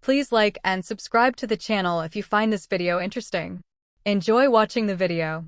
Please like and subscribe to the channel if you find this video interesting. Enjoy watching the video.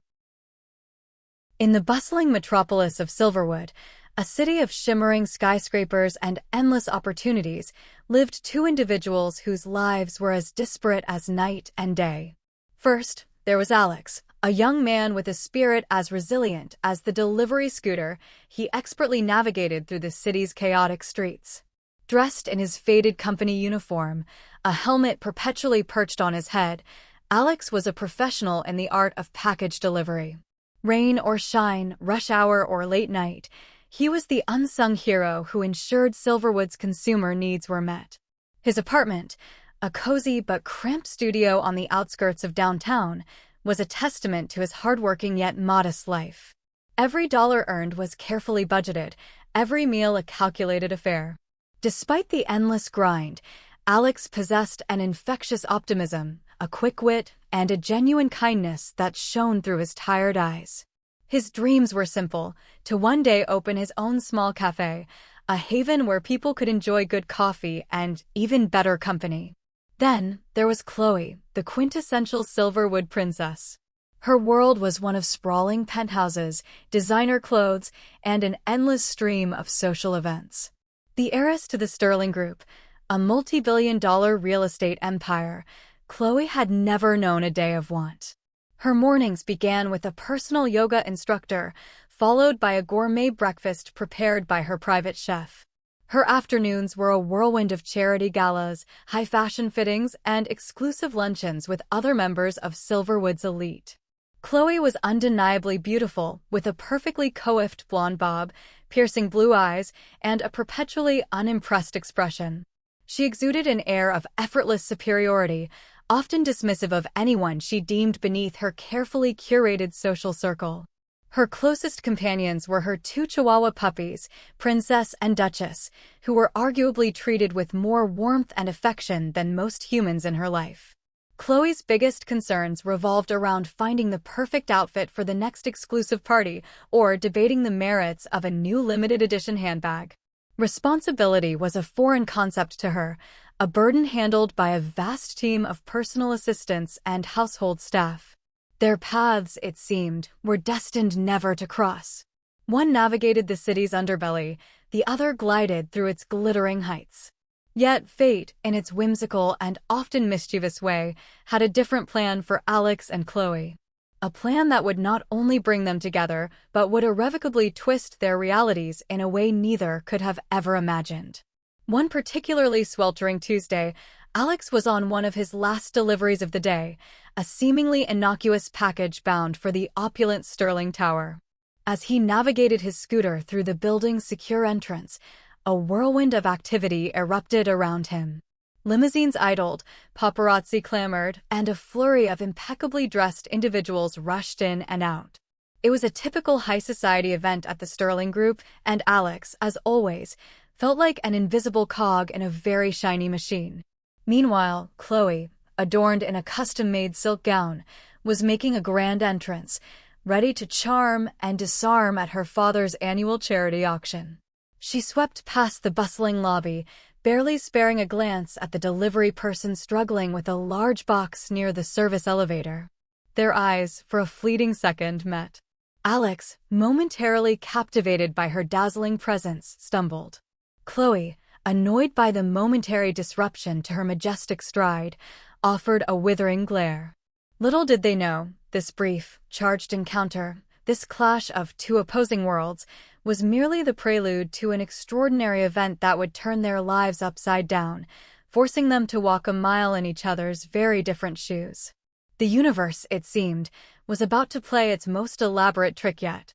In the bustling metropolis of Silverwood, a city of shimmering skyscrapers and endless opportunities, lived two individuals whose lives were as disparate as night and day. First, there was Alex, a young man with a spirit as resilient as the delivery scooter he expertly navigated through the city's chaotic streets. Dressed in his faded company uniform, a helmet perpetually perched on his head, Alex was a professional in the art of package delivery. Rain or shine, rush hour or late night, he was the unsung hero who ensured Silverwood's consumer needs were met. His apartment, a cozy but cramped studio on the outskirts of downtown, was a testament to his hardworking yet modest life. Every dollar earned was carefully budgeted, every meal a calculated affair. Despite the endless grind, Alex possessed an infectious optimism, a quick wit, and a genuine kindness that shone through his tired eyes. His dreams were simple: to one day open his own small cafe, a haven where people could enjoy good coffee and even better company. Then, there was Chloe, the quintessential Silverwood princess. Her world was one of sprawling penthouses, designer clothes, and an endless stream of social events. The heiress to the Sterling Group, a multi-billion-dollar real estate empire, Chloe had never known a day of want. Her mornings began with a personal yoga instructor, followed by a gourmet breakfast prepared by her private chef. Her afternoons were a whirlwind of charity galas, high-fashion fittings, and exclusive luncheons with other members of Silverwood's elite. Chloe was undeniably beautiful, with a perfectly coiffed blonde bob, piercing blue eyes, and a perpetually unimpressed expression. She exuded an air of effortless superiority, often dismissive of anyone she deemed beneath her carefully curated social circle. Her closest companions were her two Chihuahua puppies, Princess and Duchess, who were arguably treated with more warmth and affection than most humans in her life. Chloe's biggest concerns revolved around finding the perfect outfit for the next exclusive party or debating the merits of a new limited edition handbag. Responsibility was a foreign concept to her, a burden handled by a vast team of personal assistants and household staff. Their paths, it seemed, were destined never to cross. One navigated the city's underbelly, the other glided through its glittering heights. Yet fate, in its whimsical and often mischievous way, had a different plan for Alex and Chloe. A plan that would not only bring them together, but would irrevocably twist their realities in a way neither could have ever imagined. One particularly sweltering Tuesday, Alex was on one of his last deliveries of the day, a seemingly innocuous package bound for the opulent Sterling Tower. As he navigated his scooter through the building's secure entrance, a whirlwind of activity erupted around him. Limousines idled, paparazzi clamored, and a flurry of impeccably dressed individuals rushed in and out. It was a typical high society event at the Sterling Group, and Alex, as always, felt like an invisible cog in a very shiny machine. Meanwhile, Chloe, adorned in a custom-made silk gown, was making a grand entrance, ready to charm and disarm at her father's annual charity auction. She swept past the bustling lobby, barely sparing a glance at the delivery person struggling with a large box near the service elevator. Their eyes, for a fleeting second, met. Alex, momentarily captivated by her dazzling presence, stumbled. Chloe, annoyed by the momentary disruption to her majestic stride, offered a withering glare. Little did they know, this brief, charged encounter, this clash of two opposing worlds, was merely the prelude to an extraordinary event that would turn their lives upside down, forcing them to walk a mile in each other's very different shoes. The universe, it seemed, was about to play its most elaborate trick yet.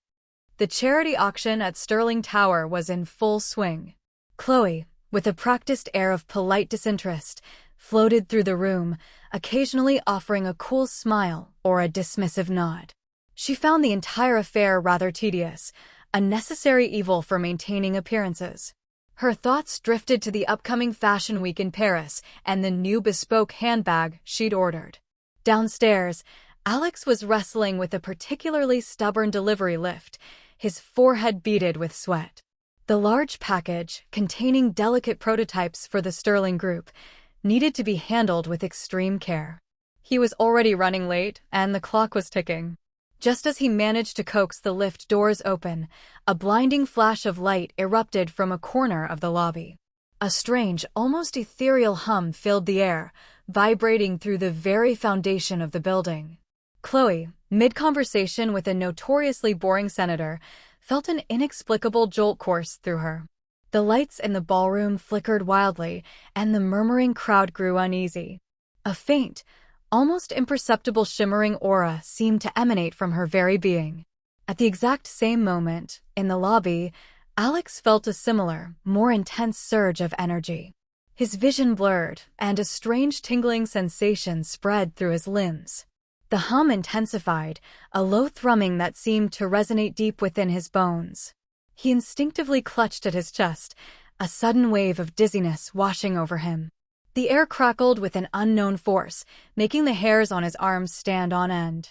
The charity auction at Sterling Tower was in full swing. Chloe, with a practiced air of polite disinterest, floated through the room, occasionally offering a cool smile or a dismissive nod. She found the entire affair rather tedious, a necessary evil for maintaining appearances. Her thoughts drifted to the upcoming fashion week in Paris and the new bespoke handbag she'd ordered. Downstairs, Alex was wrestling with a particularly stubborn delivery lift, his forehead beaded with sweat. The large package, containing delicate prototypes for the Sterling Group, needed to be handled with extreme care. He was already running late, and the clock was ticking. Just as he managed to coax the lift doors open, a blinding flash of light erupted from a corner of the lobby. A strange, almost ethereal hum filled the air, vibrating through the very foundation of the building. Chloe, mid-conversation with a notoriously boring senator, felt an inexplicable jolt course through her. The lights in the ballroom flickered wildly, and the murmuring crowd grew uneasy. A faint, almost imperceptible shimmering aura seemed to emanate from her very being. At the exact same moment, in the lobby, Alex felt a similar, more intense surge of energy. His vision blurred, and a strange tingling sensation spread through his limbs. The hum intensified, a low thrumming that seemed to resonate deep within his bones. He instinctively clutched at his chest, a sudden wave of dizziness washing over him. The air crackled with an unknown force, making the hairs on his arms stand on end.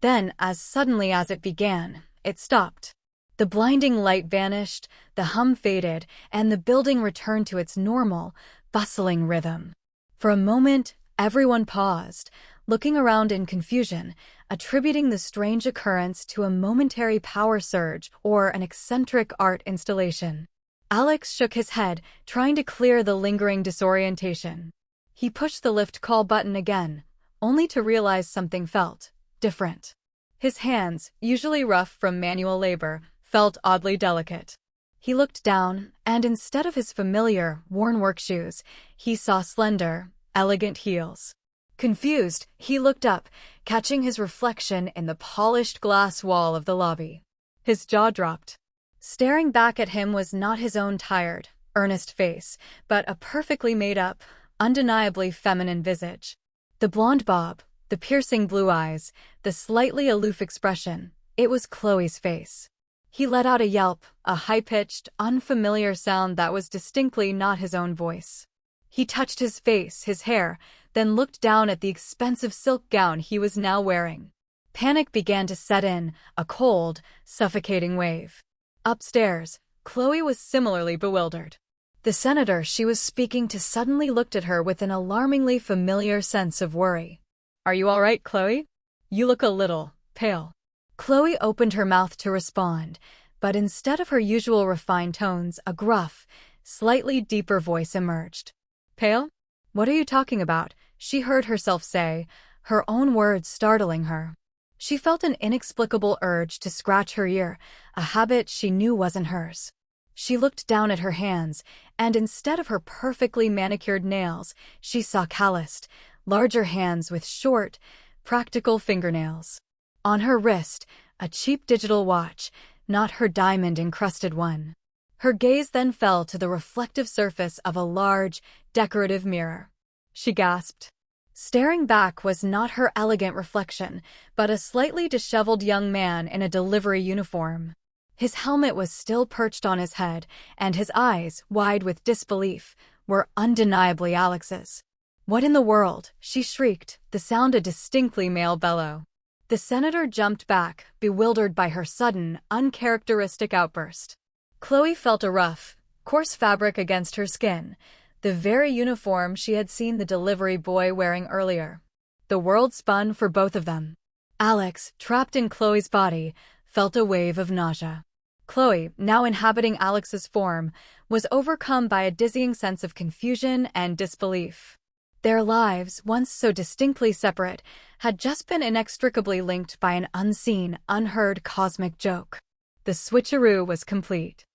Then, as suddenly as it began, it stopped. The blinding light vanished, the hum faded, and the building returned to its normal, bustling rhythm. For a moment, everyone paused, looking around in confusion, attributing the strange occurrence to a momentary power surge or an eccentric art installation. Alex shook his head, trying to clear the lingering disorientation. He pushed the lift call button again, only to realize something felt different. His hands, usually rough from manual labor, felt oddly delicate. He looked down, and instead of his familiar, worn work shoes, he saw slender, elegant heels. Confused, he looked up, catching his reflection in the polished glass wall of the lobby. His jaw dropped. Staring back at him was not his own tired, earnest face, but a perfectly made-up, undeniably feminine visage. The blonde bob, the piercing blue eyes, the slightly aloof expression, it was Chloe's face. He let out a yelp, a high-pitched, unfamiliar sound that was distinctly not his own voice. He touched his face, his hair, then looked down at the expensive silk gown he was now wearing. Panic began to set in, a cold, suffocating wave. Upstairs, Chloe was similarly bewildered. The senator she was speaking to suddenly looked at her with an alarmingly familiar sense of worry. "Are you all right, Chloe? You look a little pale." Chloe opened her mouth to respond, but instead of her usual refined tones, a gruff, slightly deeper voice emerged. "Pale? What are you talking about?" she heard herself say, her own words startling her. She felt an inexplicable urge to scratch her ear, a habit she knew wasn't hers. She looked down at her hands, and instead of her perfectly manicured nails, she saw calloused, larger hands with short, practical fingernails. On her wrist, a cheap digital watch, not her diamond-encrusted one. Her gaze then fell to the reflective surface of a large, decorative mirror. She gasped. Staring back was not her elegant reflection, but a slightly disheveled young man in a delivery uniform. His helmet was still perched on his head, and his eyes, wide with disbelief, were undeniably Alex's. "What in the world?" she shrieked, the sound a distinctly male bellow. The senator jumped back, bewildered by her sudden, uncharacteristic outburst. Chloe felt a rough, coarse fabric against her skin, the very uniform she had seen the delivery boy wearing earlier. The world spun for both of them. Alex, trapped in Chloe's body, felt a wave of nausea. Chloe, now inhabiting Alex's form, was overcome by a dizzying sense of confusion and disbelief. Their lives, once so distinctly separate, had just been inextricably linked by an unseen, unheard cosmic joke. The switcheroo was complete.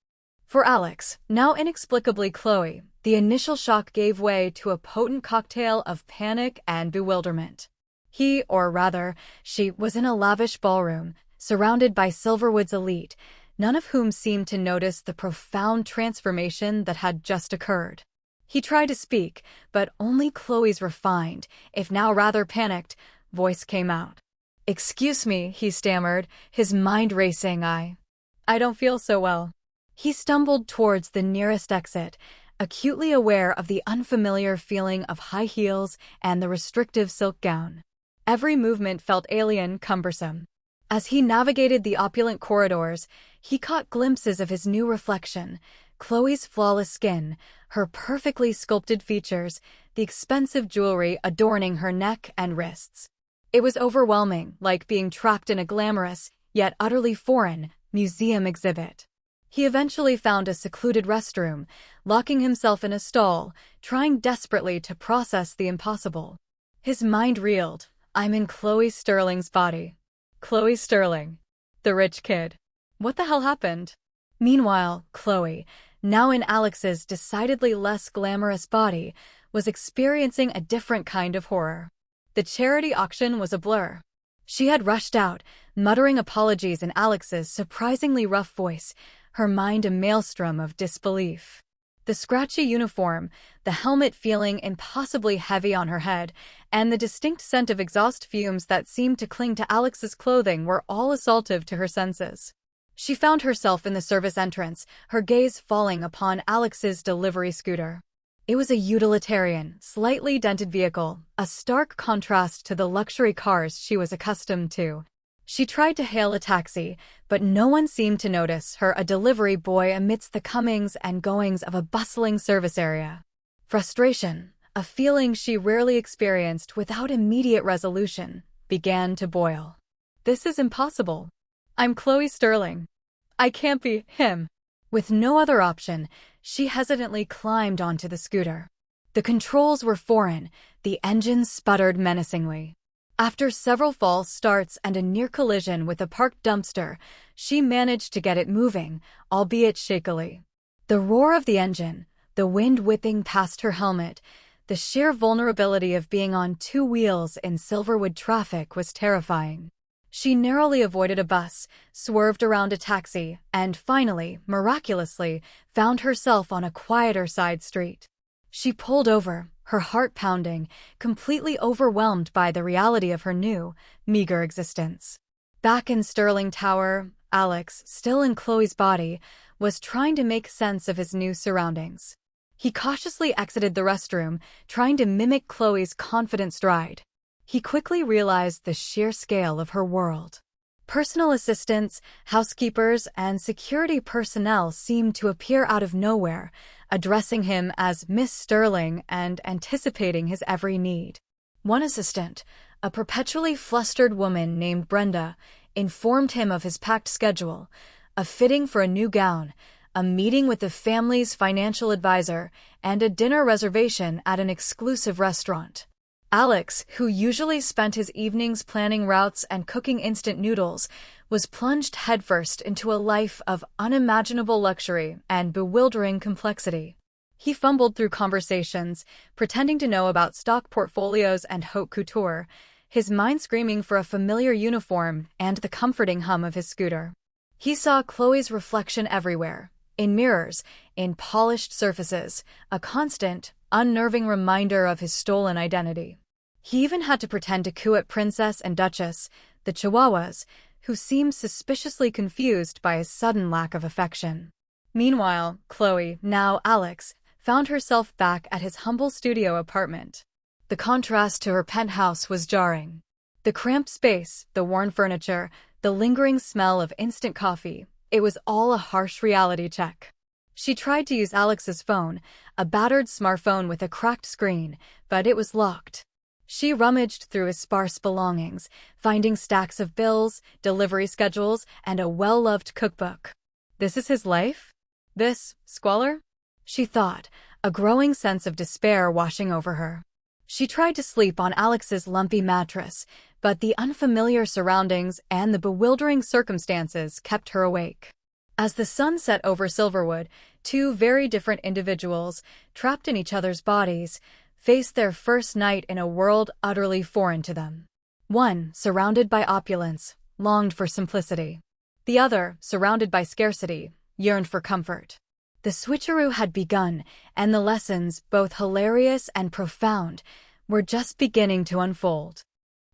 For Alex, now inexplicably Chloe, the initial shock gave way to a potent cocktail of panic and bewilderment. He, or rather, she, was in a lavish ballroom, surrounded by Silverwood's elite, none of whom seemed to notice the profound transformation that had just occurred. He tried to speak, but only Chloe's refined, if now rather panicked, voice came out. "Excuse me," he stammered, his mind racing. I don't feel so well." He stumbled towards the nearest exit, acutely aware of the unfamiliar feeling of high heels and the restrictive silk gown. Every movement felt alien, cumbersome. As he navigated the opulent corridors, he caught glimpses of his new reflection, Chloe's flawless skin, her perfectly sculpted features, the expensive jewelry adorning her neck and wrists. It was overwhelming, like being trapped in a glamorous, yet utterly foreign, museum exhibit. He eventually found a secluded restroom, locking himself in a stall, trying desperately to process the impossible. His mind reeled. I'm in Chloe Sterling's body. Chloe Sterling. The rich kid. What the hell happened? Meanwhile, Chloe, now in Alex's decidedly less glamorous body, was experiencing a different kind of horror. The charity auction was a blur. She had rushed out, muttering apologies in Alex's surprisingly rough voice, her mind a maelstrom of disbelief. The scratchy uniform, the helmet feeling impossibly heavy on her head, and the distinct scent of exhaust fumes that seemed to cling to Alex's clothing were all assaultive to her senses. She found herself in the service entrance, her gaze falling upon Alex's delivery scooter. It was a utilitarian, slightly dented vehicle, a stark contrast to the luxury cars she was accustomed to. She tried to hail a taxi, but no one seemed to notice her, a delivery boy amidst the comings and goings of a bustling service area. Frustration, a feeling she rarely experienced without immediate resolution, began to boil. This is impossible. I'm Chloe Sterling. I can't be him. With no other option, she hesitantly climbed onto the scooter. The controls were foreign, the engine sputtered menacingly. After several false starts and a near collision with a parked dumpster, she managed to get it moving, albeit shakily. The roar of the engine, the wind whipping past her helmet, the sheer vulnerability of being on two wheels in Silverwood traffic was terrifying. She narrowly avoided a bus, swerved around a taxi, and finally, miraculously, found herself on a quieter side street. She pulled over, her heart pounding, completely overwhelmed by the reality of her new, meager existence. Back in Sterling Tower, Alex, still in Chloe's body, was trying to make sense of his new surroundings. He cautiously exited the restroom, trying to mimic Chloe's confident stride. He quickly realized the sheer scale of her world. Personal assistants, housekeepers, and security personnel seemed to appear out of nowhere, addressing him as Miss Sterling and anticipating his every need. One assistant, a perpetually flustered woman named Brenda, informed him of his packed schedule, a fitting for a new gown, a meeting with the family's financial advisor, and a dinner reservation at an exclusive restaurant. Alex, who usually spent his evenings planning routes and cooking instant noodles, was plunged headfirst into a life of unimaginable luxury and bewildering complexity. He fumbled through conversations, pretending to know about stock portfolios and haute couture, his mind screaming for a familiar uniform and the comforting hum of his scooter. He saw Chloe's reflection everywhere, in mirrors, in polished surfaces, a constant, unnerving reminder of his stolen identity. He even had to pretend to coo at Princess and Duchess, the Chihuahuas, who seemed suspiciously confused by his sudden lack of affection. Meanwhile, Chloe, now Alex, found herself back at his humble studio apartment. The contrast to her penthouse was jarring. The cramped space, the worn furniture, the lingering smell of instant coffee, it was all a harsh reality check. She tried to use Alex's phone, a battered smartphone with a cracked screen, but it was locked. She rummaged through his sparse belongings, finding stacks of bills, delivery schedules, and a well-loved cookbook. This is his life? This squalor? She thought, a growing sense of despair washing over her. She tried to sleep on Alex's lumpy mattress, but the unfamiliar surroundings and the bewildering circumstances kept her awake. As the sun set over Silverwood, two very different individuals, trapped in each other's bodies, faced their first night in a world utterly foreign to them. One, surrounded by opulence, longed for simplicity. The other, surrounded by scarcity, yearned for comfort. The switcheroo had begun, and the lessons, both hilarious and profound, were just beginning to unfold.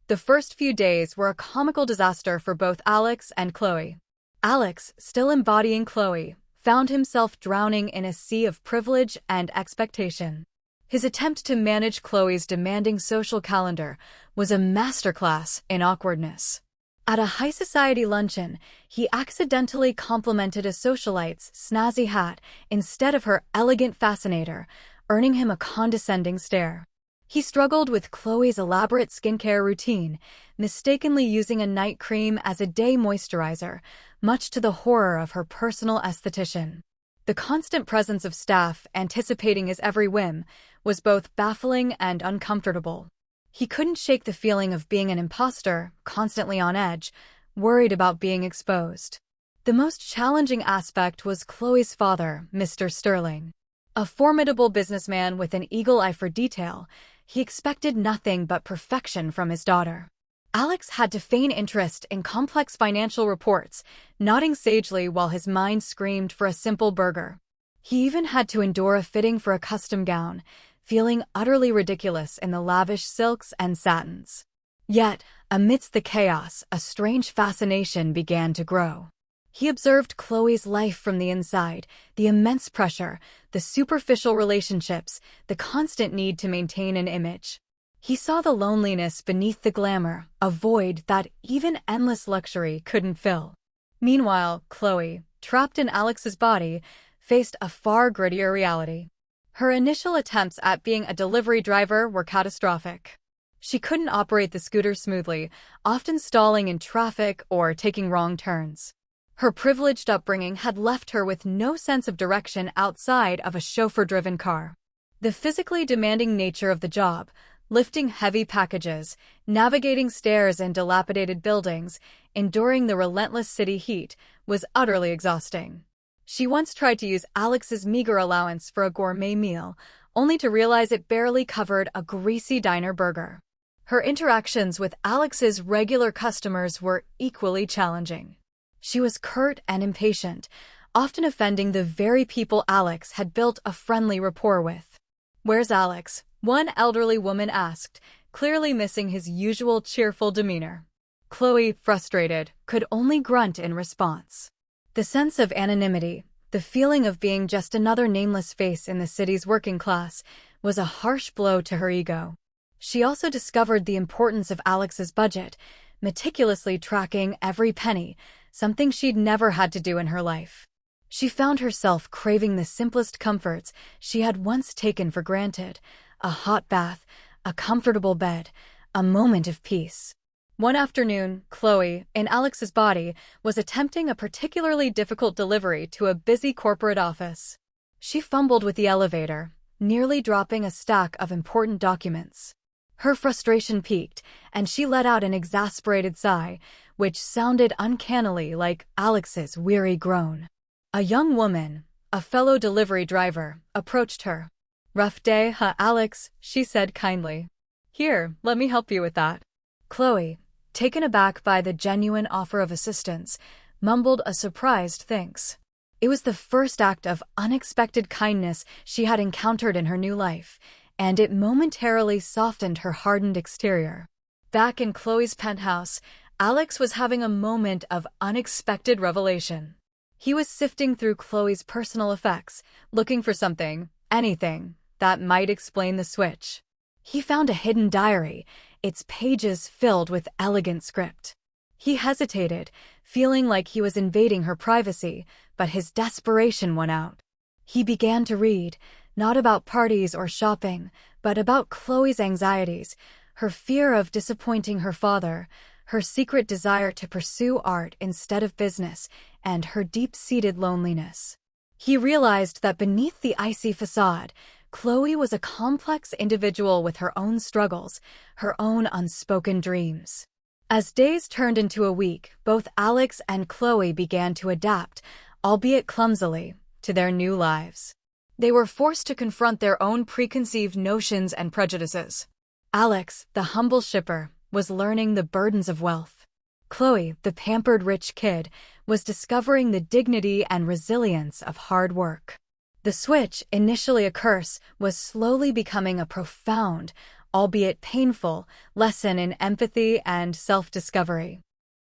The first few days were a comical disaster for both Alex and Chloe. Alex, still embodying Chloe, found himself drowning in a sea of privilege and expectation. His attempt to manage Chloe's demanding social calendar was a masterclass in awkwardness. At a high society luncheon, he accidentally complimented a socialite's snazzy hat instead of her elegant fascinator, earning him a condescending stare. He struggled with Chloe's elaborate skincare routine, mistakenly using a night cream as a day moisturizer, much to the horror of her personal esthetician. The constant presence of staff anticipating his every whim was both baffling and uncomfortable. He couldn't shake the feeling of being an imposter, constantly on edge, worried about being exposed. The most challenging aspect was Chloe's father, Mr. Sterling. A formidable businessman with an eagle eye for detail, he expected nothing but perfection from his daughter. Alex had to feign interest in complex financial reports, nodding sagely while his mind screamed for a simple burger. He even had to endure a fitting for a custom gown, feeling utterly ridiculous in the lavish silks and satins. Yet, amidst the chaos, a strange fascination began to grow. He observed Chloe's life from the inside, the immense pressure, the superficial relationships, the constant need to maintain an image. He saw the loneliness beneath the glamour, a void that even endless luxury couldn't fill. Meanwhile, Chloe, trapped in Alex's body, faced a far grittier reality. Her initial attempts at being a delivery driver were catastrophic. She couldn't operate the scooter smoothly, often stalling in traffic or taking wrong turns. Her privileged upbringing had left her with no sense of direction outside of a chauffeur-driven car. The physically demanding nature of the job, lifting heavy packages, navigating stairs in dilapidated buildings, enduring the relentless city heat, was utterly exhausting. She once tried to use Alex's meager allowance for a gourmet meal, only to realize it barely covered a greasy diner burger. Her interactions with Alex's regular customers were equally challenging. She was curt and impatient, often offending the very people Alex had built a friendly rapport with. "Where's Alex?" one elderly woman asked, clearly missing his usual cheerful demeanor. Chloe, frustrated, could only grunt in response. The sense of anonymity, the feeling of being just another nameless face in the city's working class, was a harsh blow to her ego. She also discovered the importance of Alex's budget, meticulously tracking every penny, something she'd never had to do in her life. She found herself craving the simplest comforts she had once taken for granted: a hot bath, a comfortable bed, a moment of peace. One afternoon, Chloe, in Alex's body, was attempting a particularly difficult delivery to a busy corporate office. She fumbled with the elevator, nearly dropping a stack of important documents. Her frustration peaked, and she let out an exasperated sigh, which sounded uncannily like Alex's weary groan. A young woman, a fellow delivery driver, approached her. "Rough day, huh, Alex?" she said kindly. "Here, let me help you with that." Chloe, taken aback by the genuine offer of assistance, mumbled a surprised thanks. It was the first act of unexpected kindness she had encountered in her new life, and it momentarily softened her hardened exterior. Back in Chloe's penthouse, Alex was having a moment of unexpected revelation. He was sifting through Chloe's personal effects, looking for something, anything, that might explain the switch. He found a hidden diary, its pages filled with elegant script. He hesitated, feeling like he was invading her privacy, but his desperation won out. He began to read, not about parties or shopping, but about Chloe's anxieties, her fear of disappointing her father, her secret desire to pursue art instead of business, and her deep-seated loneliness. He realized that beneath the icy facade, Chloe was a complex individual with her own struggles, her own unspoken dreams. As days turned into a week, both Alex and Chloe began to adapt, albeit clumsily, to their new lives. They were forced to confront their own preconceived notions and prejudices. Alex, the humble shipper, was learning the burdens of wealth. Chloe, the pampered rich kid, was discovering the dignity and resilience of hard work. The switch, initially a curse, was slowly becoming a profound, albeit painful, lesson in empathy and self-discovery.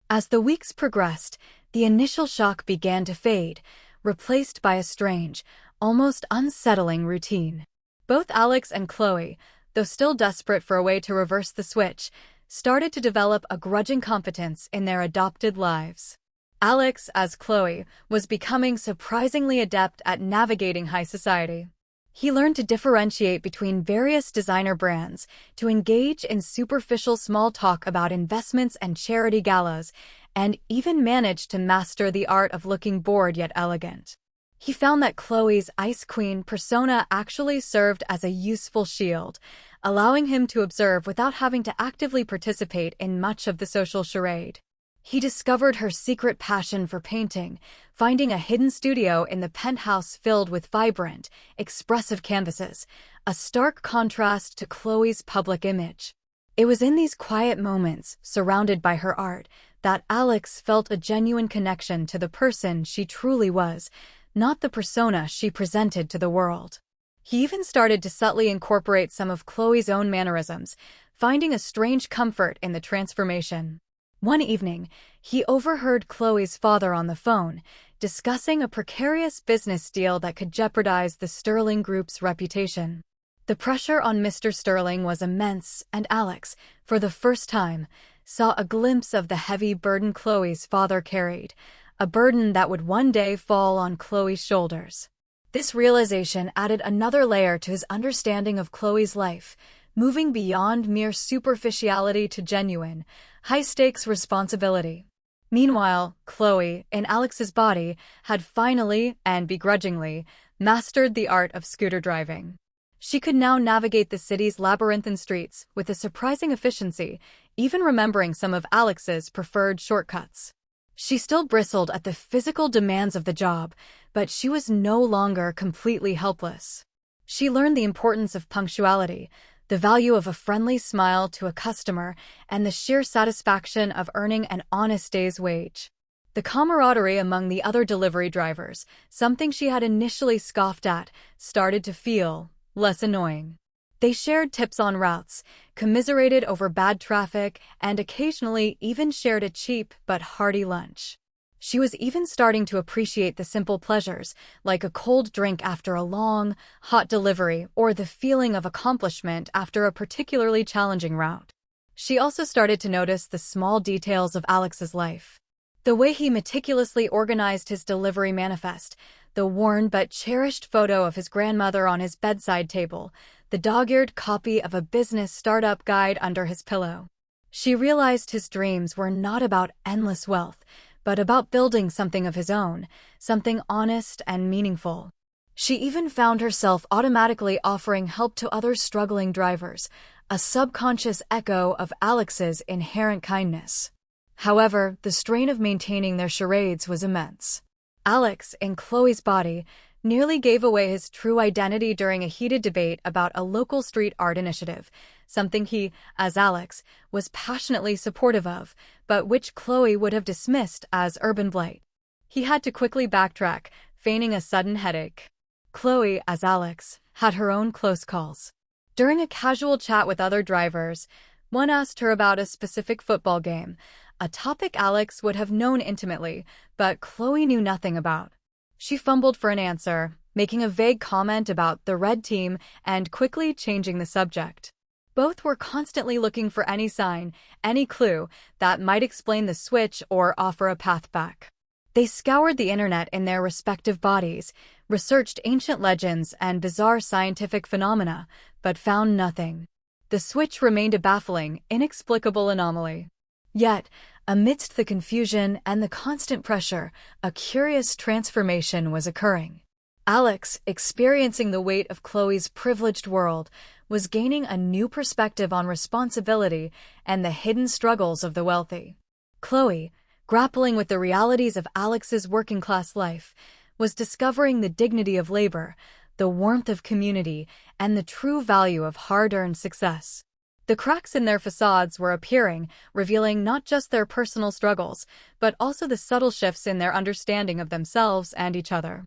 As the weeks progressed, the initial shock began to fade, replaced by a strange, almost unsettling routine. Both Alex and Chloe, though still desperate for a way to reverse the switch, started to develop a grudging competence in their adopted lives. Alex, as Chloe, was becoming surprisingly adept at navigating high society. He learned to differentiate between various designer brands, to engage in superficial small talk about investments and charity galas, and even managed to master the art of looking bored yet elegant. He found that Chloe's Ice Queen persona actually served as a useful shield, allowing him to observe without having to actively participate in much of the social charade. He discovered her secret passion for painting, finding a hidden studio in the penthouse filled with vibrant, expressive canvases, a stark contrast to Chloe's public image. It was in these quiet moments, surrounded by her art, that Alex felt a genuine connection to the person she truly was, not the persona she presented to the world. He even started to subtly incorporate some of Chloe's own mannerisms, finding a strange comfort in the transformation. One evening, he overheard Chloe's father on the phone, discussing a precarious business deal that could jeopardize the Sterling Group's reputation. The pressure on Mr. Sterling was immense, and Alex, for the first time, saw a glimpse of the heavy burden Chloe's father carried, a burden that would one day fall on Chloe's shoulders. This realization added another layer to his understanding of Chloe's life, moving beyond mere superficiality to genuine, high-stakes responsibility. Meanwhile, Chloe, in Alex's body, had finally, and begrudgingly, mastered the art of scooter driving. She could now navigate the city's labyrinthine streets with a surprising efficiency, even remembering some of Alex's preferred shortcuts. She still bristled at the physical demands of the job, but she was no longer completely helpless. She learned the importance of punctuality, the value of a friendly smile to a customer, and the sheer satisfaction of earning an honest day's wage. The camaraderie among the other delivery drivers, something she had initially scoffed at, started to feel less annoying. They shared tips on routes, commiserated over bad traffic, and occasionally even shared a cheap but hearty lunch. She was even starting to appreciate the simple pleasures, like a cold drink after a long, hot delivery or the feeling of accomplishment after a particularly challenging route. She also started to notice the small details of Alex's life. The way he meticulously organized his delivery manifest, the worn but cherished photo of his grandmother on his bedside table, the dog-eared copy of a business startup guide under his pillow. She realized his dreams were not about endless wealth, but about building something of his own, something honest and meaningful. She even found herself automatically offering help to other struggling drivers, a subconscious echo of Alex's inherent kindness. However, the strain of maintaining their charades was immense. Alex, in Chloe's body, nearly gave away his true identity during a heated debate about a local street art initiative, something he, as Alex, was passionately supportive of, but which Chloe would have dismissed as urban blight. He had to quickly backtrack, feigning a sudden headache. Chloe, as Alex, had her own close calls. During a casual chat with other drivers, one asked her about a specific football game, a topic Alex would have known intimately, but Chloe knew nothing about. She fumbled for an answer, making a vague comment about the red team and quickly changing the subject. Both were constantly looking for any sign, any clue, that might explain the switch or offer a path back. They scoured the internet in their respective bodies, researched ancient legends and bizarre scientific phenomena, but found nothing. The switch remained a baffling, inexplicable anomaly. Yet, amidst the confusion and the constant pressure, a curious transformation was occurring. Alex, experiencing the weight of Chloe's privileged world, was gaining a new perspective on responsibility and the hidden struggles of the wealthy. Chloe, grappling with the realities of Alex's working-class life, was discovering the dignity of labor, the warmth of community, and the true value of hard-earned success. The cracks in their facades were appearing, revealing not just their personal struggles, but also the subtle shifts in their understanding of themselves and each other.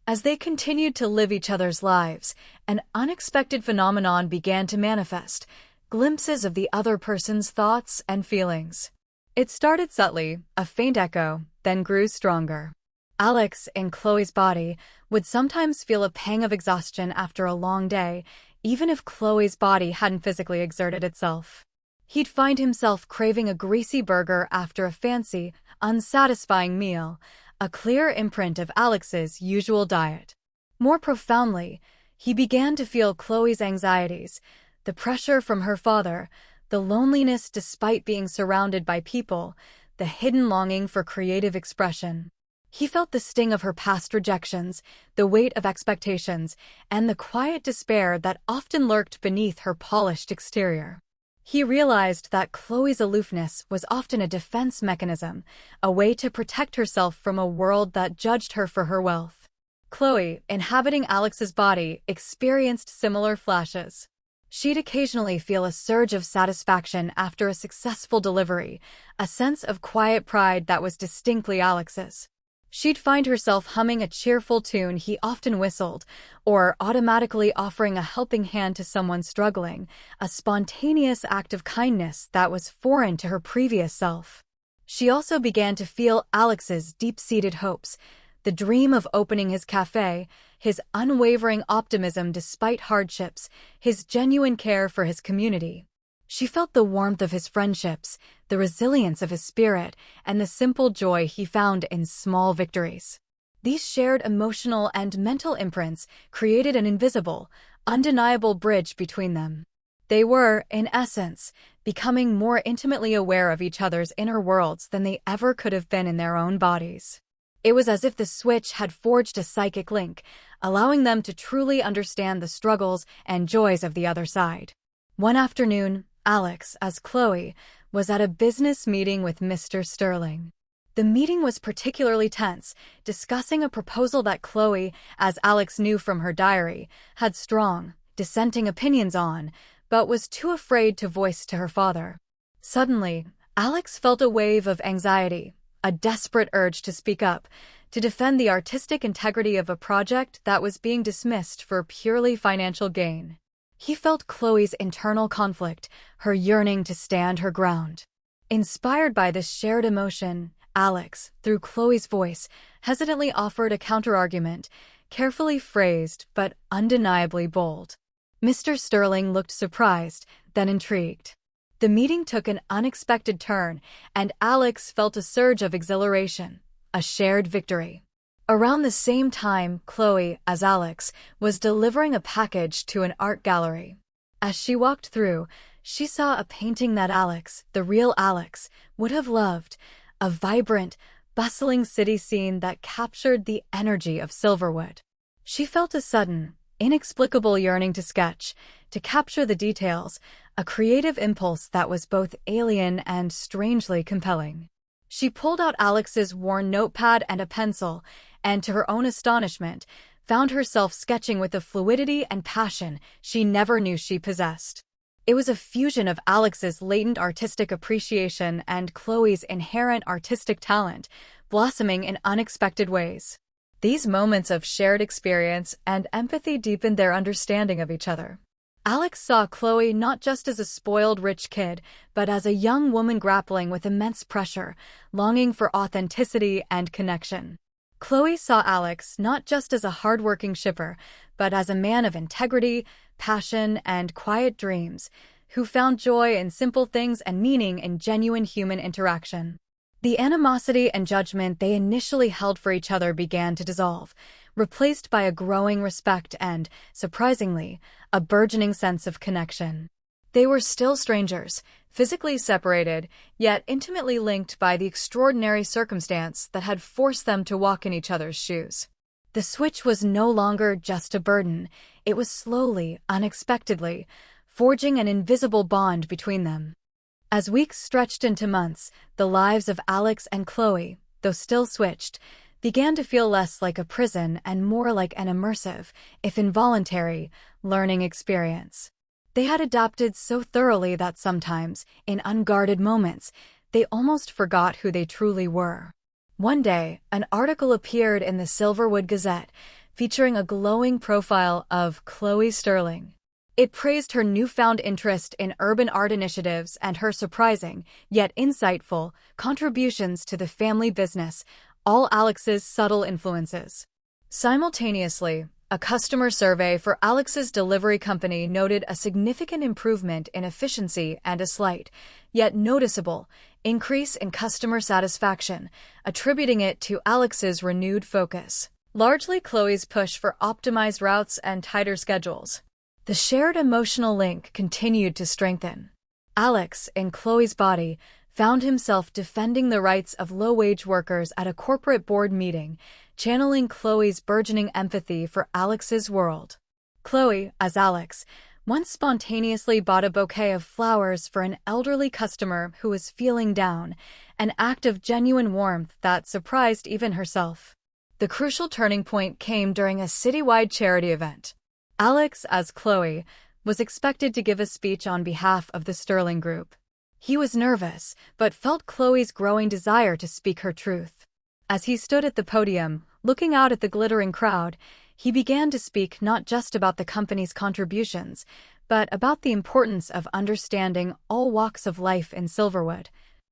As they continued to live each other's lives, an unexpected phenomenon began to manifest, glimpses of the other person's thoughts and feelings. It started subtly, a faint echo, then grew stronger. Alex, in Chloe's body, would sometimes feel a pang of exhaustion after a long day, even if Chloe's body hadn't physically exerted itself. He'd find himself craving a greasy burger after a fancy, unsatisfying meal, a clear imprint of Alex's usual diet. More profoundly, he began to feel Chloe's anxieties, the pressure from her father, the loneliness despite being surrounded by people, the hidden longing for creative expression. He felt the sting of her past rejections, the weight of expectations, and the quiet despair that often lurked beneath her polished exterior. He realized that Chloe's aloofness was often a defense mechanism, a way to protect herself from a world that judged her for her wealth. Chloe, inhabiting Alex's body, experienced similar flashes. She'd occasionally feel a surge of satisfaction after a successful delivery, a sense of quiet pride that was distinctly Alex's. She'd find herself humming a cheerful tune he often whistled, or automatically offering a helping hand to someone struggling, a spontaneous act of kindness that was foreign to her previous self. She also began to feel Alex's deep-seated hopes, the dream of opening his cafe, his unwavering optimism despite hardships, his genuine care for his community. She felt the warmth of his friendships, the resilience of his spirit, and the simple joy he found in small victories. These shared emotional and mental imprints created an invisible, undeniable bridge between them. They were, in essence, becoming more intimately aware of each other's inner worlds than they ever could have been in their own bodies. It was as if the switch had forged a psychic link, allowing them to truly understand the struggles and joys of the other side. One afternoon, Alex, as Chloe, was at a business meeting with Mr. Sterling. The meeting was particularly tense, discussing a proposal that Chloe, as Alex knew from her diary, had strong, dissenting opinions on, but was too afraid to voice to her father. Suddenly, Alex felt a wave of anxiety, a desperate urge to speak up, to defend the artistic integrity of a project that was being dismissed for purely financial gain. He felt Chloe's internal conflict, her yearning to stand her ground. Inspired by this shared emotion, Alex, through Chloe's voice, hesitantly offered a counterargument, carefully phrased but undeniably bold. Mr. Sterling looked surprised, then intrigued. The meeting took an unexpected turn, and Alex felt a surge of exhilaration, a shared victory. Around the same time, Chloe, as Alex, was delivering a package to an art gallery. As she walked through, she saw a painting that Alex, the real Alex, would have loved, a vibrant, bustling city scene that captured the energy of Silverwood. She felt a sudden, inexplicable yearning to sketch, to capture the details, a creative impulse that was both alien and strangely compelling. She pulled out Alex's worn notepad and a pencil, and to her own astonishment, found herself sketching with a fluidity and passion she never knew she possessed. It was a fusion of Alex's latent artistic appreciation and Chloe's inherent artistic talent, blossoming in unexpected ways. These moments of shared experience and empathy deepened their understanding of each other. Alex saw Chloe not just as a spoiled rich kid, but as a young woman grappling with immense pressure, longing for authenticity and connection. Chloe saw Alex not just as a hardworking shipper, but as a man of integrity, passion, and quiet dreams, who found joy in simple things and meaning in genuine human interaction. The animosity and judgment they initially held for each other began to dissolve, replaced by a growing respect and, surprisingly, a burgeoning sense of connection. They were still strangers, physically separated, yet intimately linked by the extraordinary circumstance that had forced them to walk in each other's shoes. The switch was no longer just a burden, it was slowly, unexpectedly, forging an invisible bond between them. As weeks stretched into months, the lives of Alex and Chloe, though still switched, began to feel less like a prison and more like an immersive, if involuntary, learning experience. They had adapted so thoroughly that sometimes, in unguarded moments, they almost forgot who they truly were. One day, an article appeared in the Silverwood Gazette, featuring a glowing profile of Chloe Sterling. It praised her newfound interest in urban art initiatives and her surprising, yet insightful, contributions to the family business, all Alex's subtle influences. Simultaneously, A customer survey for Alex's delivery company noted a significant improvement in efficiency and a slight, yet noticeable, increase in customer satisfaction, attributing it to Alex's renewed focus. Largely Chloe's push for optimized routes and tighter schedules. The shared emotional link continued to strengthen. Alex, in Chloe's body, found himself defending the rights of low-wage workers at a corporate board meeting, channeling Chloe's burgeoning empathy for Alex's world. Chloe, as Alex, once spontaneously bought a bouquet of flowers for an elderly customer who was feeling down, an act of genuine warmth that surprised even herself. The crucial turning point came during a citywide charity event. Alex, as Chloe, was expected to give a speech on behalf of the Sterling Group. He was nervous, but felt Chloe's growing desire to speak her truth. As he stood at the podium, looking out at the glittering crowd, he began to speak not just about the company's contributions, but about the importance of understanding all walks of life in Silverwood,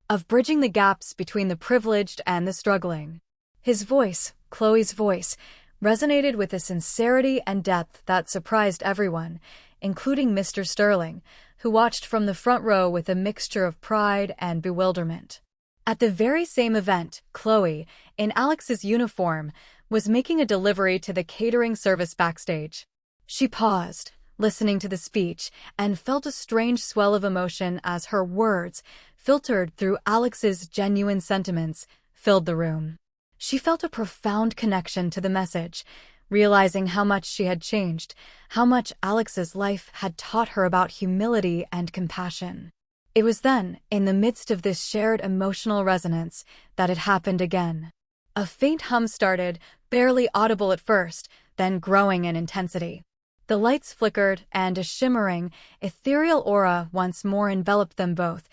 of bridging the gaps between the privileged and the struggling. His voice, Chloe's voice, resonated with a sincerity and depth that surprised everyone, including Mr. Sterling, who watched from the front row with a mixture of pride and bewilderment. At the very same event, Chloe, in Alex's uniform, was making a delivery to the catering service backstage. She paused, listening to the speech, and felt a strange swell of emotion as her words, filtered through Alex's genuine sentiments, filled the room. She felt a profound connection to the message, realizing how much she had changed, how much Alex's life had taught her about humility and compassion. It was then, in the midst of this shared emotional resonance, that it happened again. A faint hum started, barely audible at first, then growing in intensity. The lights flickered, and a shimmering, ethereal aura once more enveloped them both,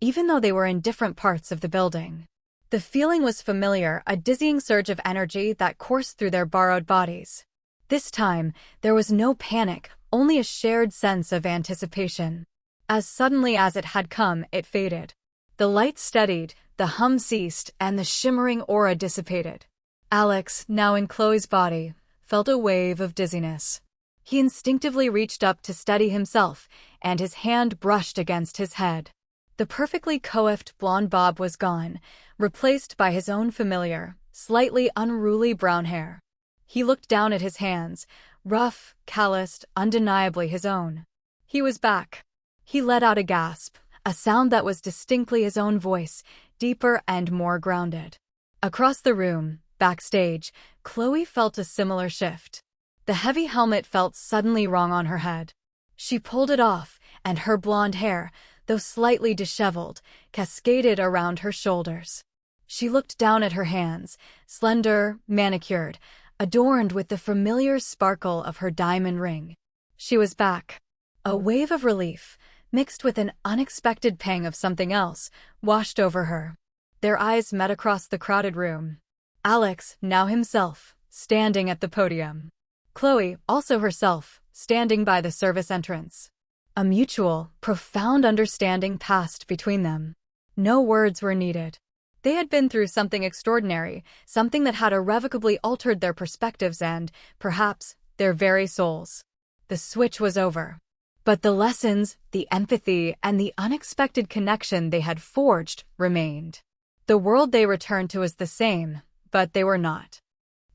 even though they were in different parts of the building. The feeling was familiar, a dizzying surge of energy that coursed through their borrowed bodies. This time, there was no panic, only a shared sense of anticipation. As suddenly as it had come, it faded. The lights steadied, the hum ceased, and the shimmering aura dissipated. Alex, now in Chloe's body, felt a wave of dizziness. He instinctively reached up to steady himself, and his hand brushed against his head. The perfectly coiffed blonde bob was gone, replaced by his own familiar, slightly unruly brown hair. He looked down at his hands, rough, calloused, undeniably his own. He was back. He let out a gasp, a sound that was distinctly his own voice, deeper and more grounded. Across the room, backstage, Chloe felt a similar shift. The heavy helmet felt suddenly wrong on her head. She pulled it off, and her blonde hair, though slightly disheveled, cascaded around her shoulders. She looked down at her hands, slender, manicured, adorned with the familiar sparkle of her diamond ring. She was back. A wave of relief, mixed with an unexpected pang of something else, washed over her. Their eyes met across the crowded room. Alex, now himself, standing at the podium. Chloe, also herself, standing by the service entrance. A mutual, profound understanding passed between them. No words were needed. They had been through something extraordinary, something that had irrevocably altered their perspectives and, perhaps, their very souls. The switch was over. But the lessons, the empathy, and the unexpected connection they had forged remained. The world they returned to was the same, but they were not.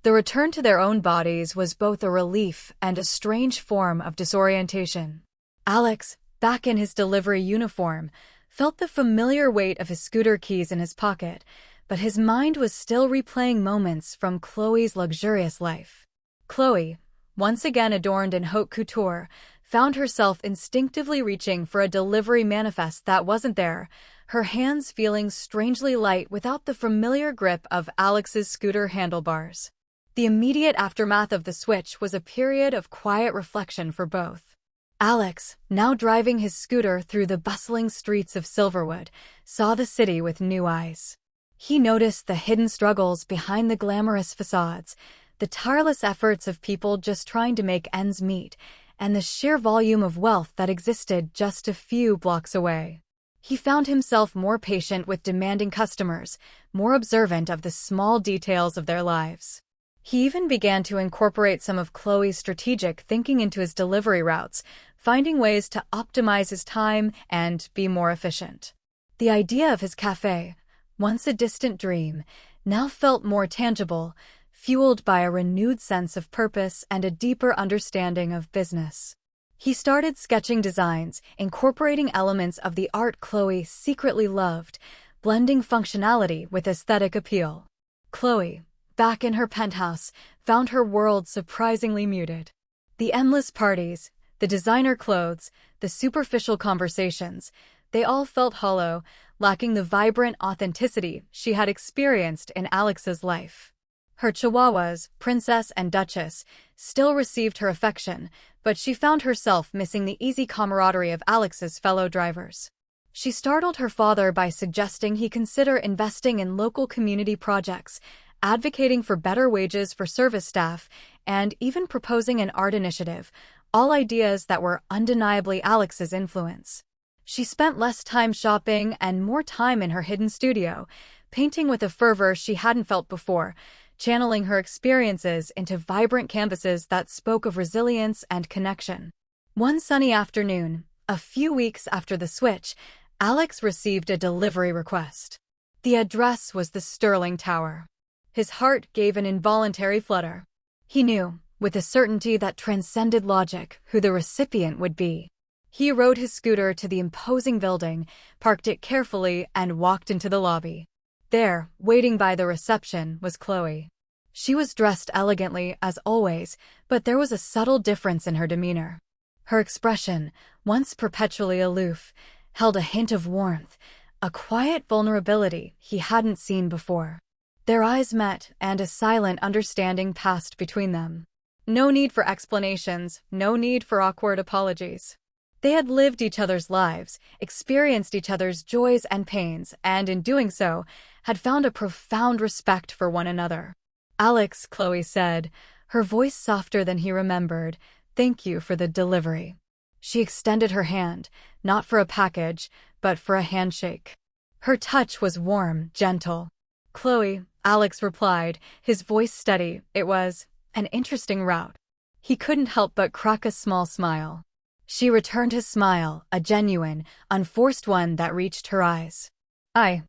The return to their own bodies was both a relief and a strange form of disorientation. Alex, back in his delivery uniform, felt the familiar weight of his scooter keys in his pocket, but his mind was still replaying moments from Chloe's luxurious life. Chloe, once again adorned in haute couture, found herself instinctively reaching for a delivery manifest that wasn't there, her hands feeling strangely light without the familiar grip of Alex's scooter handlebars. The immediate aftermath of the switch was a period of quiet reflection for both. Alex, now driving his scooter through the bustling streets of Silverwood, saw the city with new eyes. He noticed the hidden struggles behind the glamorous facades, the tireless efforts of people just trying to make ends meet, and the sheer volume of wealth that existed just a few blocks away. He found himself more patient with demanding customers, more observant of the small details of their lives. He even began to incorporate some of Chloe's strategic thinking into his delivery routes, finding ways to optimize his time and be more efficient. The idea of his cafe, once a distant dream, now felt more tangible, fueled by a renewed sense of purpose and a deeper understanding of business. He started sketching designs, incorporating elements of the art Chloe secretly loved, blending functionality with aesthetic appeal. Chloe, back in her penthouse, found her world surprisingly muted. The endless parties, the designer clothes, the superficial conversations, they all felt hollow, lacking the vibrant authenticity she had experienced in Alex's life. Her chihuahuas, Princess and Duchess, still received her affection, but she found herself missing the easy camaraderie of Alex's fellow drivers. She startled her father by suggesting he consider investing in local community projects, advocating for better wages for service staff, and even proposing an art initiative, all ideas that were undeniably Alex's influence. She spent less time shopping and more time in her hidden studio, painting with a fervor she hadn't felt before, channeling her experiences into vibrant canvases that spoke of resilience and connection. One sunny afternoon, a few weeks after the switch, Alex received a delivery request. The address was the Sterling Tower. His heart gave an involuntary flutter. He knew, with a certainty that transcended logic, who the recipient would be. He rode his scooter to the imposing building, parked it carefully, and walked into the lobby. There, waiting by the reception, was Chloe. She was dressed elegantly, as always, but there was a subtle difference in her demeanor. Her expression, once perpetually aloof, held a hint of warmth, a quiet vulnerability he hadn't seen before. Their eyes met, and a silent understanding passed between them. No need for explanations, no need for awkward apologies. They had lived each other's lives, experienced each other's joys and pains, and in doing so, had found a profound respect for one another. "Alex," Chloe said, her voice softer than he remembered, "thank you for the delivery." She extended her hand, not for a package, but for a handshake. Her touch was warm, gentle. "Chloe," Alex replied, his voice steady, "it was an interesting route." He couldn't help but crack a small smile. She returned his smile, a genuine, unforced one that reached her eyes. I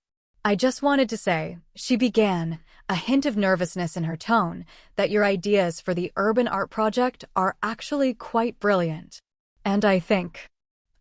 just wanted to say," she began, a hint of nervousness in her tone, "that your ideas for the urban art project are actually quite brilliant. And I think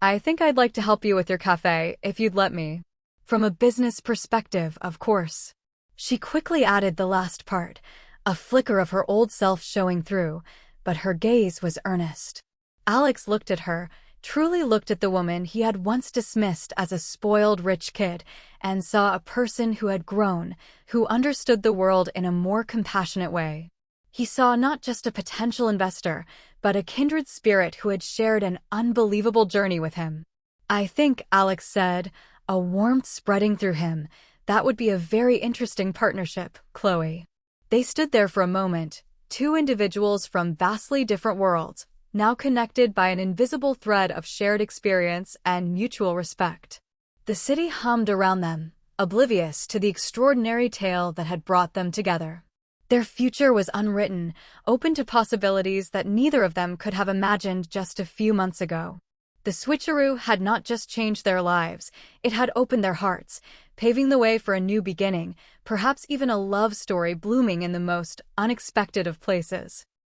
I'd like to help you with your cafe, if you'd let me. From a business perspective, of course." She quickly added the last part, a flicker of her old self showing through, but her gaze was earnest. Alex looked at her, truly looked at the woman he had once dismissed as a spoiled rich kid, and saw a person who had grown, who understood the world in a more compassionate way. He saw not just a potential investor, but a kindred spirit who had shared an unbelievable journey with him. "I think," Alex said, a warmth spreading through him, "that would be a very interesting partnership, Chloe." They stood there for a moment, two individuals from vastly different worlds, now connected by an invisible thread of shared experience and mutual respect. The city hummed around them, oblivious to the extraordinary tale that had brought them together. Their future was unwritten, open to possibilities that neither of them could have imagined just a few months ago. The switcheroo had not just changed their lives, it had opened their hearts, paving the way for a new beginning, perhaps even a love story blooming in the most unexpected of places.